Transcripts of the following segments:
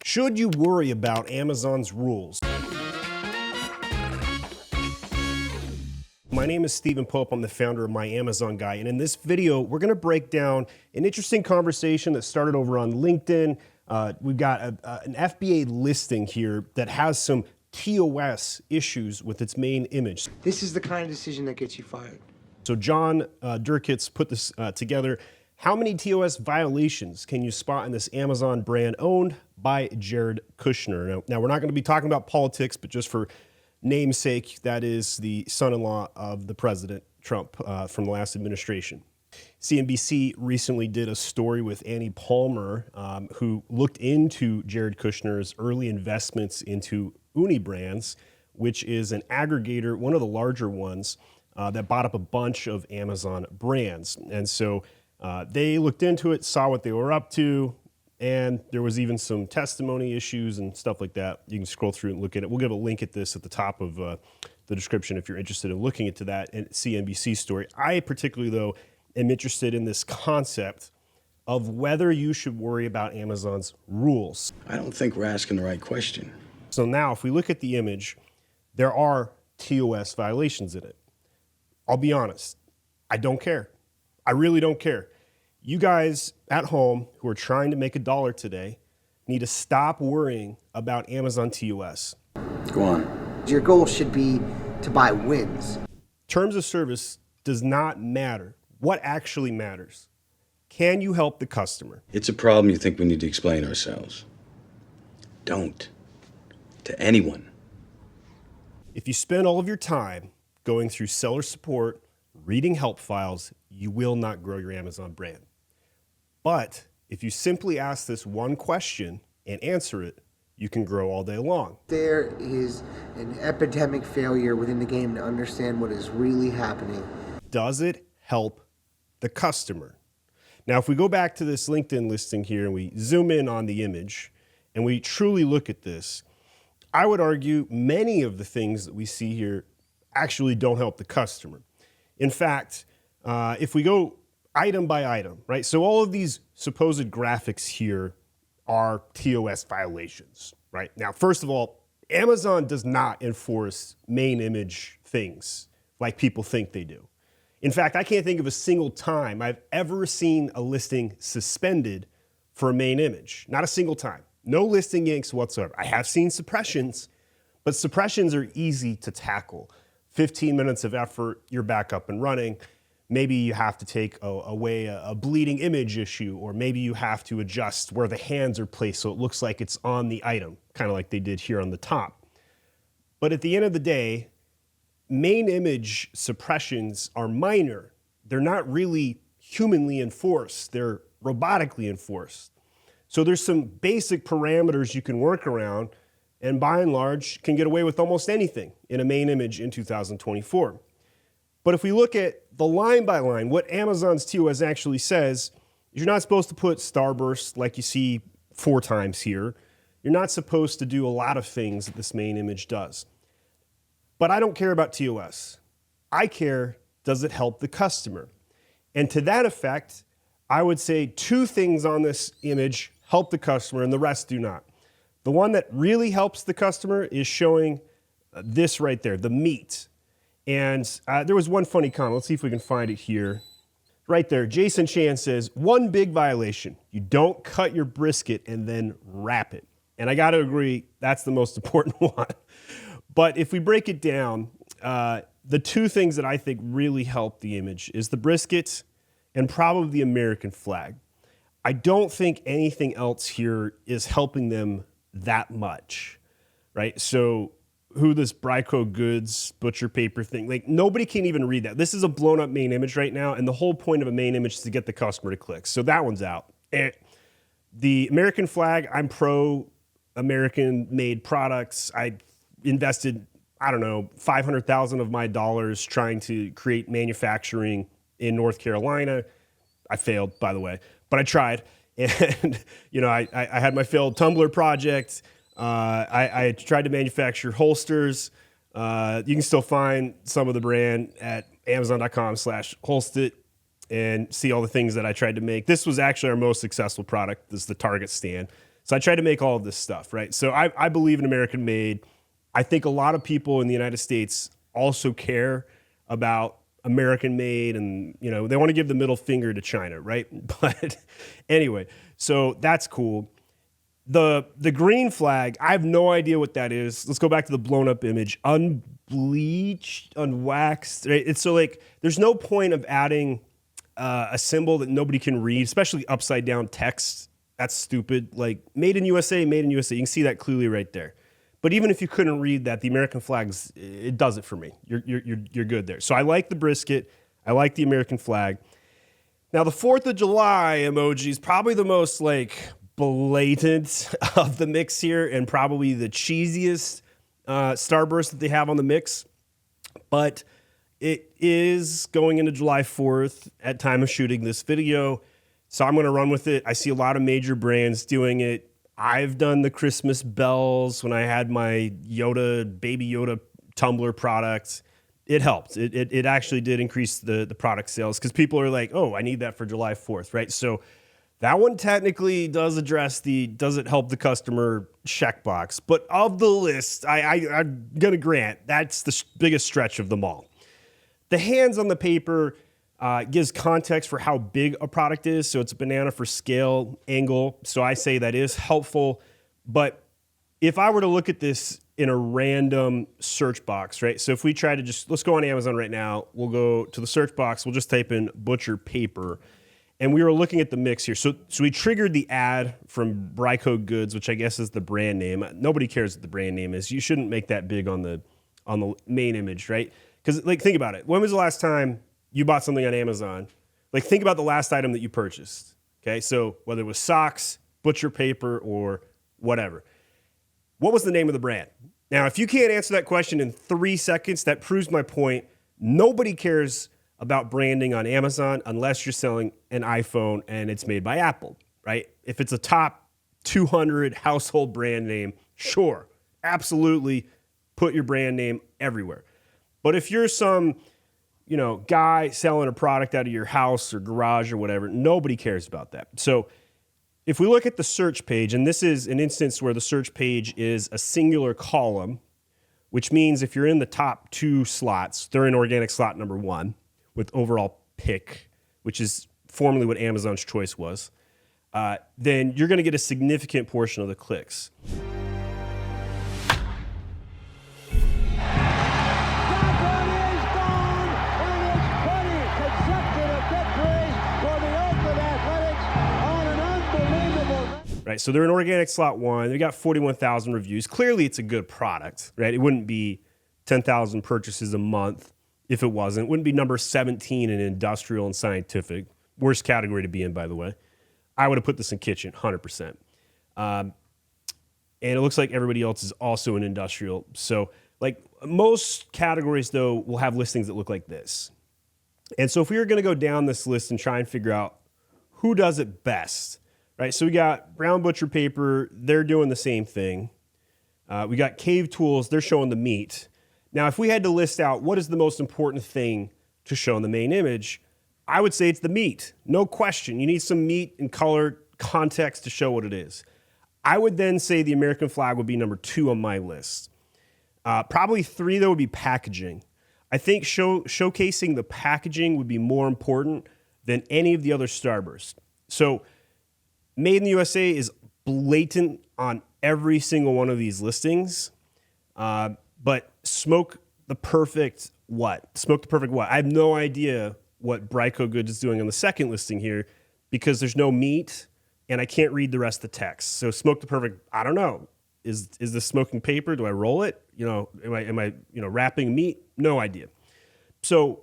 Should you worry about Amazon's rules? My name is Stephen Pope. I'm the founder of My Amazon Guy. And in this video, we're going to break down an interesting conversation that started over on LinkedIn. We've got an FBA listing here that has some TOS issues with its main image. This is the kind of decision that gets you fired. So John Durkitz put this together. How many TOS violations can you spot in this Amazon brand owned by Jared Kushner? Now we're not going to be talking about politics, but just for namesake, that is the son-in-law of the President Trump from the last administration. CNBC recently did a story with Annie Palmer, who looked into Jared Kushner's early investments into Uni Brands, which is an aggregator, one of the larger ones, that bought up a bunch of Amazon brands. And so they looked into it, saw what they were up to, and there was even some testimony issues and stuff like that. You can scroll through and look at it. We'll give a link at this at the top of the description if you're interested in looking into that and CNBC story. I particularly, though, am interested in this concept of whether you should worry about Amazon's rules. I don't think we're asking the right question. So now, if we look at the image, there are TOS violations in it. I'll be honest, I don't care. I really don't care. You guys at home who are trying to make a dollar today need to stop worrying about Amazon TOS. Go on. Your goal should be to buy wins. Terms of service does not matter. What actually matters? Can you help the customer? It's a problem you think we need to explain ourselves. Don't. To anyone. If you spend all of your time going through seller support, reading help files, you will not grow your Amazon brand. But if you simply ask this one question and answer it, you can grow all day long. There is an epidemic failure within the game to understand what is really happening. Does it help the customer? Now, if we go back to this LinkedIn listing here and we zoom in on the image and we truly look at this, I would argue many of the things that we see here actually don't help the customer. In fact, if we go item by item, right? So all of these supposed graphics here are TOS violations, right? Now, first of all, Amazon does not enforce main image things like people think they do. In fact, I can't think of a single time I've ever seen a listing suspended for a main image. Not a single time. No listing yanks whatsoever. I have seen suppressions, but suppressions are easy to tackle. 15 minutes of effort, you're back up and running. Maybe you have to take away a bleeding image issue, or maybe you have to adjust where the hands are placed so it looks like it's on the item, kind of like they did here on the top. But at the end of the day, main image suppressions are minor. They're not really humanly enforced. They're robotically enforced. So there's some basic parameters you can work around, and by and large can get away with almost anything in a main image in 2024. But if we look at the line by line, what Amazon's TOS actually says is you're not supposed to put starburst like you see 4 times here. You're not supposed to do a lot of things that this main image does. But I don't care about TOS. I care, does it help the customer? And to that effect, I would say 2 things on this image help the customer and the rest do not. The one that really helps the customer is showing this right there, the meat. And there was one funny comment. Let's see if we can find it here. Right there, Jason Chan says, one big violation. You don't cut your brisket and then wrap it. And I got to agree, that's the most important one. But if we break it down, the 2 things that I think really help the image is the brisket and probably the American flag. I don't think anything else here is helping them that much, right? So who this Bryco Goods butcher paper thing, like nobody can even read that. This is a blown up main image right now, and the whole point of a main image is to get the customer to click. So that one's out. And the American flag, I'm pro American made products. I invested, I don't know, 500,000 of my dollars trying to create manufacturing in North Carolina. I failed, by the way, but I tried. And, you know, I had my failed tumbler project. I tried to manufacture holsters. You can still find some of the brand at amazon.com/holstit and see all the things that I tried to make. This was actually our most successful product. This is the Target stand. So I try to make all of this stuff, right? So I believe in American made. I think a lot of people in the United States also care about American made, and they want to give the middle finger to China, right? But anyway, so that's cool. The green flag, I have no idea what that is. Let's go back to the blown up image. Unbleached, unwaxed, right? It's so like there's no point of adding a symbol that nobody can read, especially upside down text. That's stupid. Like made in USA, made in USA. You can see that clearly right there. But even if you couldn't read that, the American flags, it does it for me. You're good there. So I like the brisket. I like the American flag. Now the 4th of July emoji is probably the most like blatant of the mix here, and probably the cheesiest starburst that they have on the mix. But it is going into July 4th at time of shooting this video. So I'm going to run with it. I see a lot of major brands doing it. I've done the Christmas bells when I had my Baby Yoda tumbler product. It helped. It actually did increase the product sales because people are like, oh, I need that for July 4th, right? So that one technically does address does it help the customer checkbox. But of the list, I'm going to grant that's the biggest stretch of them all. The hands on the paper gives context for how big a product is. So it's a banana for scale, angle. So I say that is helpful. But if I were to look at this in a random search box, right? So if we try to let's go on Amazon right now. We'll go to the search box. We'll just type in butcher paper. And we were looking at the mix here. So we triggered the ad from Bryco Goods, which I guess is the brand name. Nobody cares what the brand name is. You shouldn't make that big on the main image, right? Because like, think about it. When was the last time you bought something on Amazon? Like, think about the last item that you purchased. Okay, so whether it was socks, butcher paper, or whatever. What was the name of the brand? Now, if you can't answer that question in 3 seconds, that proves my point. Nobody cares about branding on Amazon unless you're selling an iPhone and it's made by Apple, right? If it's a top 200 household brand name, sure, absolutely put your brand name everywhere. But if you're some guy selling a product out of your house or garage or whatever, nobody cares about that. So if we look at the search page, and this is an instance where the search page is a singular column, which means if you're in the top 2 slots, they're in organic slot number 1 with overall pick, which is formerly what Amazon's choice was, then you're going to get a significant portion of the clicks. Right, so they're in organic slot 1. They got 41,000 reviews. Clearly, it's a good product, right? It wouldn't be 10,000 purchases a month if it wasn't. It wouldn't be number 17 in industrial and scientific. Worst category to be in, by the way. I would have put this in kitchen, 100%. And it looks like everybody else is also in industrial. So, like most categories, though, will have listings that look like this. And so if we were going to go down this list and try and figure out who does it best, right? So we got Brown Butcher Paper. They're doing the same thing. We got Cave Tools. They're showing the meat. Now, if we had to list out what is the most important thing to show in the main image, I would say it's the meat. No question. You need some meat and color context to show what it is. I would then say the American flag would be number 2 on my list. Probably 3, though, would be packaging. I think showcasing the packaging would be more important than any of the other starbursts. So Made in the USA is blatant on every single one of these listings. But Smoke the Perfect what? Smoke the Perfect what? I have no idea what Bryco Goods is doing on the second listing here because there's no meat and I can't read the rest of the text. So Smoke the Perfect, I don't know. Is this smoking paper? Do I roll it? Am I wrapping meat? No idea. So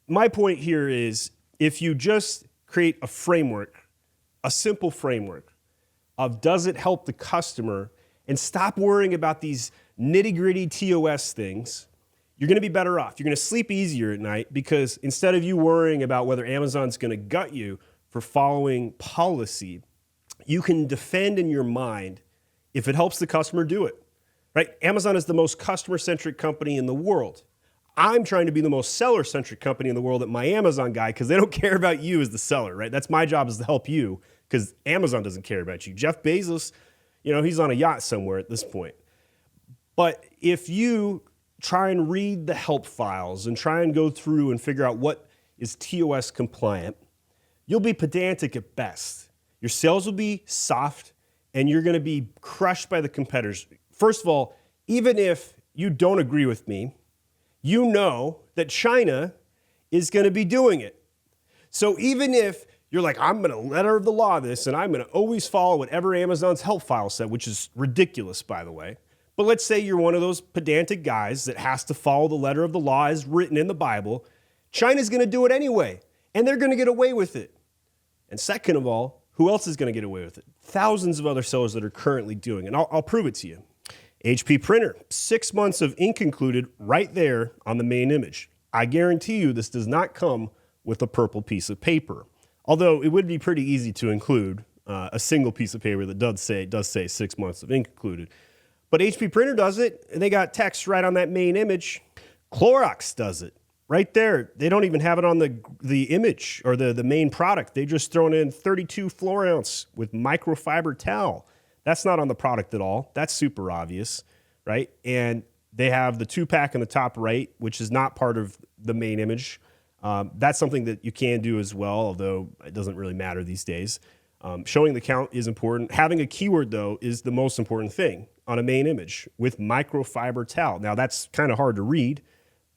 my point here is if you just create a framework, a simple framework of does it help the customer and stop worrying about these nitty-gritty TOS things, you're going to be better off. You're going to sleep easier at night because instead of you worrying about whether Amazon's going to gut you for following policy, you can defend in your mind if it helps the customer do it, right? Amazon is the most customer-centric company in the world. I'm trying to be the most seller-centric company in the world at my Amazon guy because they don't care about you as the seller, right? That's my job is to help you because Amazon doesn't care about you. Jeff Bezos, he's on a yacht somewhere at this point. But if you try and read the help files and try and go through and figure out what is TOS compliant, you'll be pedantic at best. Your sales will be soft, and you're going to be crushed by the competitors. First of all, even if you don't agree with me, you know that China is going to be doing it. So even if you're like, I'm going to letter of the law this, and I'm going to always follow whatever Amazon's help file said, which is ridiculous, by the way. But let's say you're one of those pedantic guys that has to follow the letter of the law as written in the Bible. China's going to do it anyway, and they're going to get away with it. And second of all, who else is going to get away with it? Thousands of other sellers that are currently doing it. And I'll prove it to you. HP printer, 6 months of ink included right there on the main image. I guarantee you this does not come with a purple piece of paper. Although it would be pretty easy to include a single piece of paper that does say 6 months of ink included. But HP printer does it, and they got text right on that main image. Clorox does it right there. They don't even have it on the image or the main product. They just thrown in 32 floor ounce with microfiber towel. That's not on the product at all. That's super obvious, right? And they have the 2-pack in the top right, which is not part of the main image. That's something that you can do as well, although it doesn't really matter these days. Showing the count is important. Having a keyword, though, is the most important thing on a main image with microfiber towel. Now, that's kind of hard to read,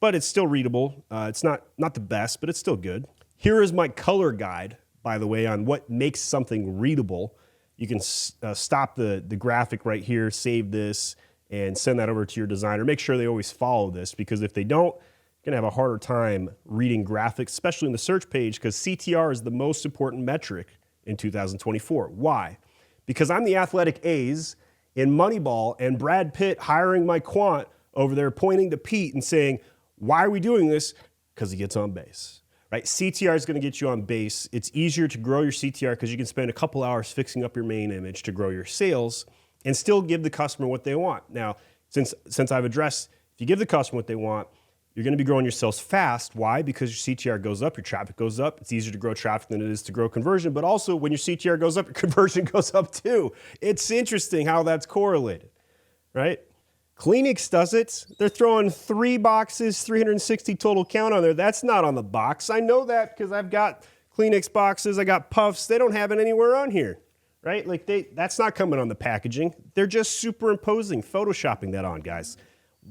but it's still readable. It's not the best, but it's still good. Here is my color guide, by the way, on what makes something readable. You can stop the graphic right here, save this, and send that over to your designer. Make sure they always follow this, because if they don't, you're going to have a harder time reading graphics, especially in the search page, because CTR is the most important metric in 2024. Why? Because I'm the athletic A's in Moneyball, and Brad Pitt hiring my quant over there pointing to Pete and saying, why are we doing this? Because he gets on base, right? CTR is going to get you on base. It's easier to grow your CTR because you can spend a couple hours fixing up your main image to grow your sales and still give the customer what they want. Now, since I've addressed, if you give the customer what they want, you're going to be growing your sales fast. Why? Because your CTR goes up, your traffic goes up. It's easier to grow traffic than it is to grow conversion. But also, when your CTR goes up, your conversion goes up too. It's interesting how that's correlated, right? Kleenex does it. They're throwing 3 boxes, 360 total count on there. That's not on the box. I know that because I've got Kleenex boxes. I got Puffs. They don't have it anywhere on here, right? Like that's not coming on the packaging. They're just superimposing, photoshopping that on, guys.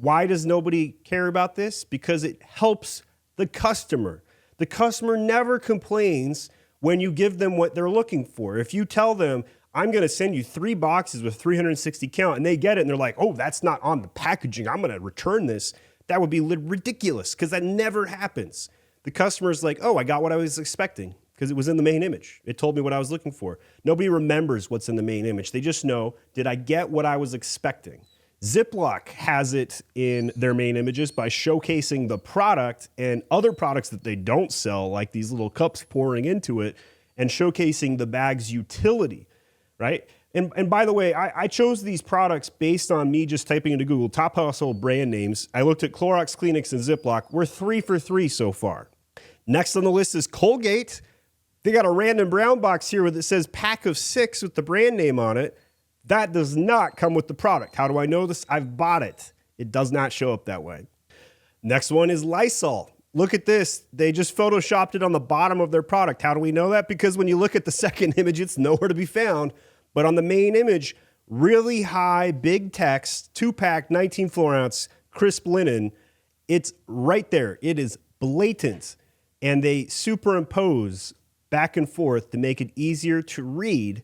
Why does nobody care about this? Because it helps the customer. The customer never complains when you give them what they're looking for. If you tell them, I'm going to send you 3 boxes with 360 count, and they get it, and they're like, oh, that's not on the packaging, I'm going to return this, that would be ridiculous, because that never happens. The customer's like, oh, I got what I was expecting, because it was in the main image. It told me what I was looking for. Nobody remembers what's in the main image. They just know, did I get what I was expecting? Ziploc has it in their main images by showcasing the product and other products that they don't sell, like these little cups pouring into it, and showcasing the bag's utility, right? And by the way, I chose these products based on me just typing into Google top household brand names. I looked at Clorox, Kleenex, and Ziploc. We're 3 for 3 so far. Next on the list is Colgate. They got a random brown box here that says pack of 6 with the brand name on it. That does not come with the product. How do I know this? I've bought it. It does not show up that way. Next one is Lysol. Look at this. They just photoshopped it on the bottom of their product. How do we know that? Because when you look at the second image, it's nowhere to be found. But on the main image, really high, big text, 2-pack, 19 floor ounce, crisp linen. It's right there. It is blatant. And they superimpose back and forth to make it easier to read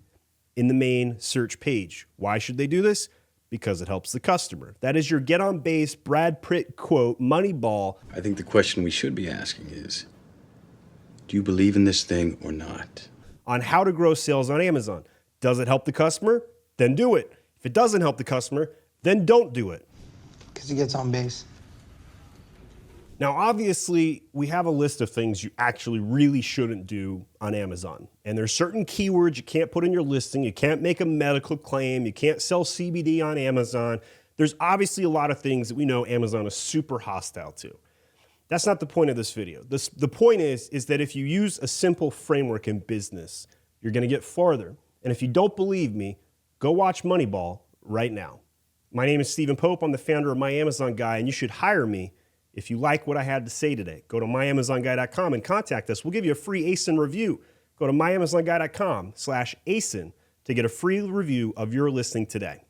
in the main search page. Why should they do this? Because it helps the customer. That is your get on base Brad Pitt quote, Moneyball. I think the question we should be asking is, do you believe in this thing or not? On how to grow sales on Amazon. Does it help the customer? Then do it. If it doesn't help the customer, then don't do it. Because he gets on base. Now, obviously, we have a list of things you actually really shouldn't do on Amazon. And there's certain keywords you can't put in your listing. You can't make a medical claim. You can't sell CBD on Amazon. There's obviously a lot of things that we know Amazon is super hostile to. That's not the point of this video. The point is that if you use a simple framework in business, you're going to get farther. And if you don't believe me, Go watch Moneyball right now. My name is Stephen Pope. I'm the founder of My Amazon Guy, and you should hire me if you like what I had to say today. Go to myamazonguy.com and contact us. We'll give you a free ASIN review. Go to myamazonguy.com/ASIN to get a free review of your listing today.